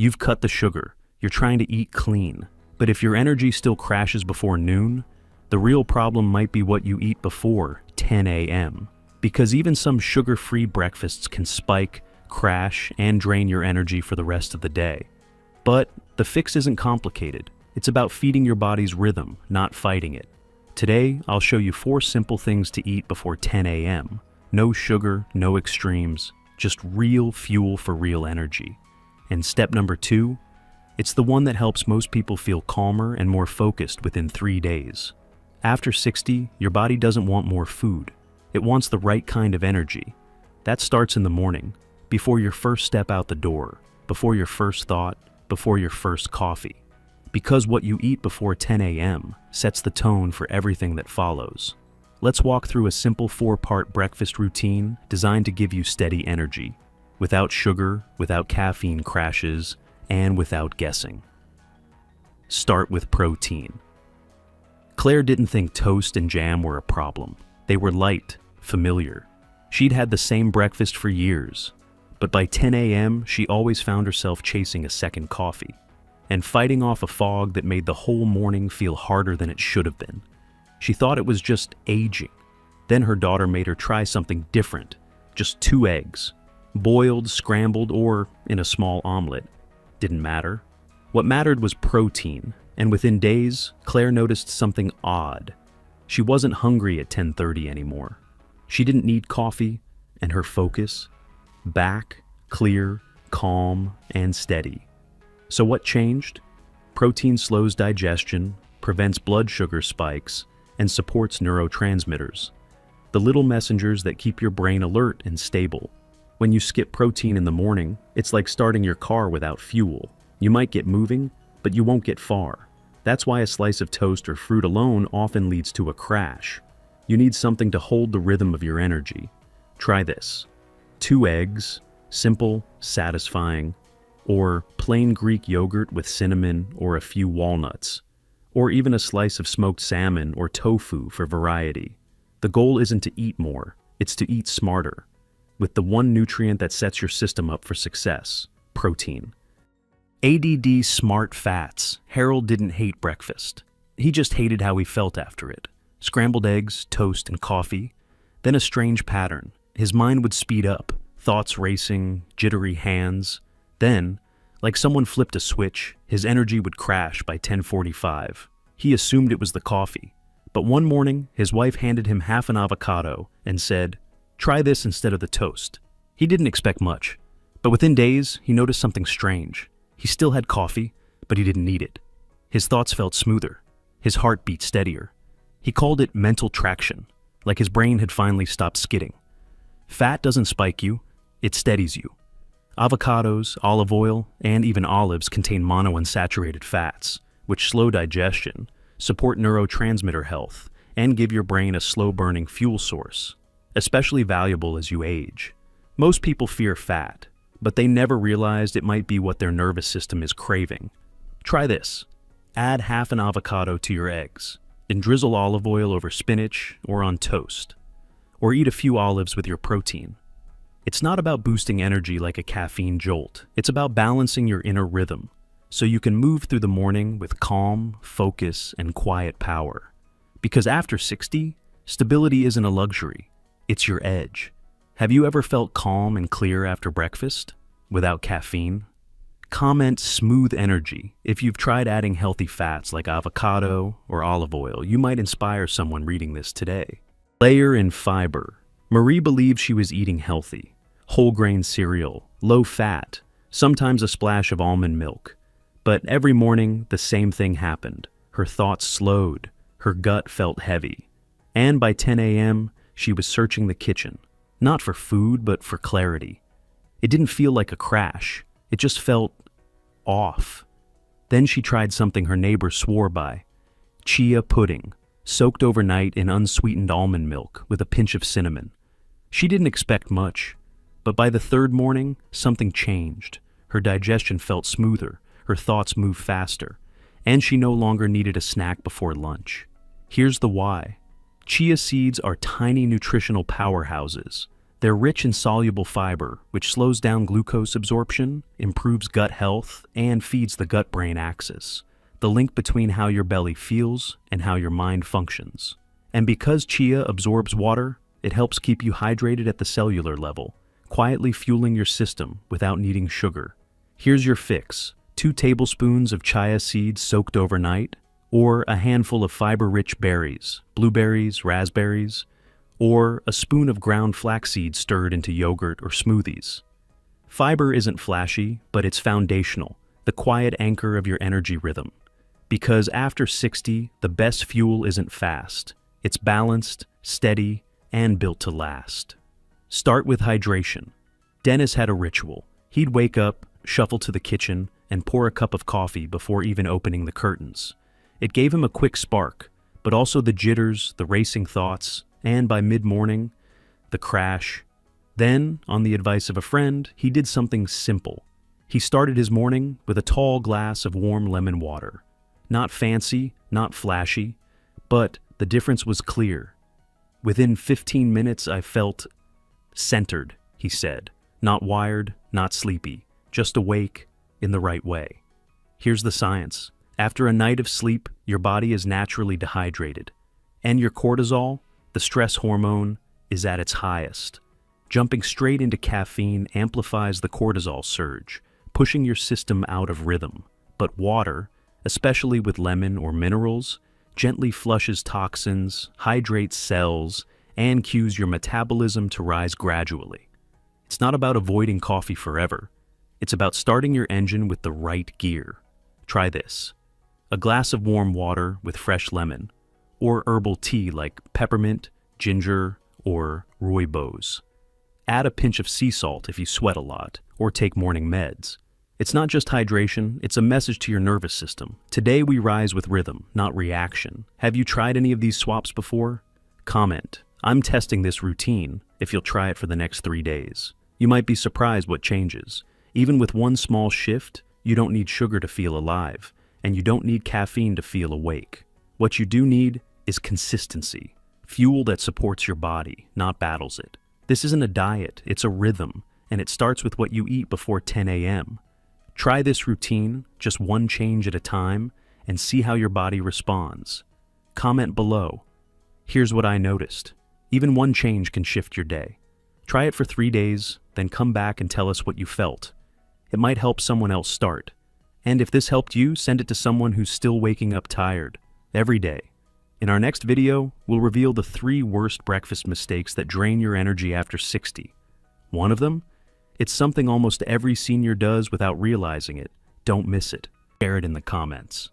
You've cut the sugar, you're trying to eat clean. But if your energy still crashes before noon, the real problem might be what you eat before 10 a.m. Because even some sugar-free breakfasts can spike, crash, and drain your energy for the rest of the day. But the fix isn't complicated. It's about feeding your body's rhythm, not fighting it. Today, I'll show you 4 simple things to eat before 10 a.m. No sugar, no extremes, just real fuel for real energy. And step number 2, it's the one that helps most people feel calmer and more focused within 3 days. After 60, your body doesn't want more food. It wants the right kind of energy. That starts in the morning, before your first step out the door, before your first thought, before your first coffee. Because what you eat before 10 a.m. sets the tone for everything that follows. Let's walk through a simple 4-part breakfast routine designed to give you steady energy, without sugar, without caffeine crashes, and without guessing. Start with protein. Claire didn't think toast and jam were a problem. They were light, familiar. She'd had the same breakfast for years, but by 10 a.m. she always found herself chasing a second coffee and fighting off a fog that made the whole morning feel harder than it should have been. She thought it was just aging. Then her daughter made her try something different, just 2 eggs, boiled, scrambled, or in a small omelet. Didn't matter. What mattered was protein, and within days, Claire noticed something odd. She wasn't hungry at 10:30 anymore. She didn't need coffee, and her focus, back, clear, calm, and steady. So what changed? Protein slows digestion, prevents blood sugar spikes, and supports neurotransmitters, the little messengers that keep your brain alert and stable. When you skip protein in the morning, it's like starting your car without fuel. You might get moving, but you won't get far. That's why a slice of toast or fruit alone often leads to a crash. You need something to hold the rhythm of your energy. Try this. 2 eggs, simple, satisfying, or plain Greek yogurt with cinnamon or a few walnuts, or even a slice of smoked salmon or tofu for variety. The goal isn't to eat more, it's to eat smarter, with the one nutrient that sets your system up for success: protein. ADD smart fats. Harold didn't hate breakfast. He just hated how he felt after it. Scrambled eggs, toast, and coffee. Then a strange pattern. His mind would speed up, thoughts racing, jittery hands. Then, like someone flipped a switch, his energy would crash by 10:45. He assumed it was the coffee. But one morning, his wife handed him half an avocado and said, "Try this instead of the toast." He didn't expect much, but within days, he noticed something strange. He still had coffee, but he didn't need it. His thoughts felt smoother. His heart beat steadier. He called it mental traction, like his brain had finally stopped skidding. Fat doesn't spike you, it steadies you. Avocados, olive oil, and even olives contain monounsaturated fats, which slow digestion, support neurotransmitter health, and give your brain a slow-burning fuel source, especially valuable as you age. Most people fear fat, but they never realized it might be what their nervous system is craving. Try this. Add half an avocado to your eggs, then drizzle olive oil over spinach or on toast, or eat a few olives with your protein. It's not about boosting energy like a caffeine jolt. It's about balancing your inner rhythm, so you can move through the morning with calm, focus, and quiet power. Because after 60, stability isn't a luxury, it's your edge. Have you ever felt calm and clear after breakfast, without caffeine? Comment smooth energy. If you've tried adding healthy fats like avocado or olive oil, you might inspire someone reading this today. Layer in fiber. Marie believed she was eating healthy. Whole grain cereal, low fat, sometimes a splash of almond milk. But every morning, the same thing happened. Her thoughts slowed, her gut felt heavy. And by 10 a.m., she was searching the kitchen, not for food, but for clarity. It didn't feel like a crash. It just felt off. Then she tried something her neighbors swore by: chia pudding, soaked overnight in unsweetened almond milk with a pinch of cinnamon. She didn't expect much, but by the 3rd morning, something changed. Her digestion felt smoother, her thoughts moved faster, and she no longer needed a snack before lunch. Here's the why. Chia seeds are tiny nutritional powerhouses. They're rich in soluble fiber, which slows down glucose absorption, improves gut health, and feeds the gut-brain axis, the link between how your belly feels and how your mind functions. And because chia absorbs water, it helps keep you hydrated at the cellular level, quietly fueling your system without needing sugar. Here's your fix: 2 tablespoons of chia seeds soaked overnight, or a handful of fiber-rich berries, blueberries, raspberries, or a spoon of ground flaxseed stirred into yogurt or smoothies. Fiber isn't flashy, but it's foundational, the quiet anchor of your energy rhythm. Because after 60, the best fuel isn't fast. It's balanced, steady, and built to last. Start with hydration. Dennis had a ritual. He'd wake up, shuffle to the kitchen, and pour a cup of coffee before even opening the curtains. It gave him a quick spark, but also the jitters, the racing thoughts, and by mid-morning, the crash. Then, on the advice of a friend, he did something simple. He started his morning with a tall glass of warm lemon water. Not fancy, not flashy, but the difference was clear. Within 15 minutes, I felt centered, he said. Not wired, not sleepy, just awake in the right way. Here's the science. After a night of sleep, your body is naturally dehydrated, and your cortisol, the stress hormone, is at its highest. Jumping straight into caffeine amplifies the cortisol surge, pushing your system out of rhythm. But water, especially with lemon or minerals, gently flushes toxins, hydrates cells, and cues your metabolism to rise gradually. It's not about avoiding coffee forever. It's about starting your engine with the right gear. Try this: a glass of warm water with fresh lemon, or herbal tea like peppermint, ginger, or rooibos. Add a pinch of sea salt if you sweat a lot, or take morning meds. It's not just hydration, it's a message to your nervous system. Today we rise with rhythm, not reaction. Have you tried any of these swaps before? Comment: I'm testing this routine, if you'll try it for the next 3 days. You might be surprised what changes. Even with one small shift, you don't need sugar to feel alive, and you don't need caffeine to feel awake. What you do need is consistency. Fuel that supports your body, not battles it. This isn't a diet, it's a rhythm, and it starts with what you eat before 10 a.m. Try this routine, just one change at a time, and see how your body responds. Comment below. Here's what I noticed. Even one change can shift your day. Try it for 3 days, then come back and tell us what you felt. It might help someone else start. And if this helped you, send it to someone who's still waking up tired, every day. In our next video, we'll reveal the 3 worst breakfast mistakes that drain your energy after 60. One of them? It's something almost every senior does without realizing it. Don't miss it. Share it in the comments.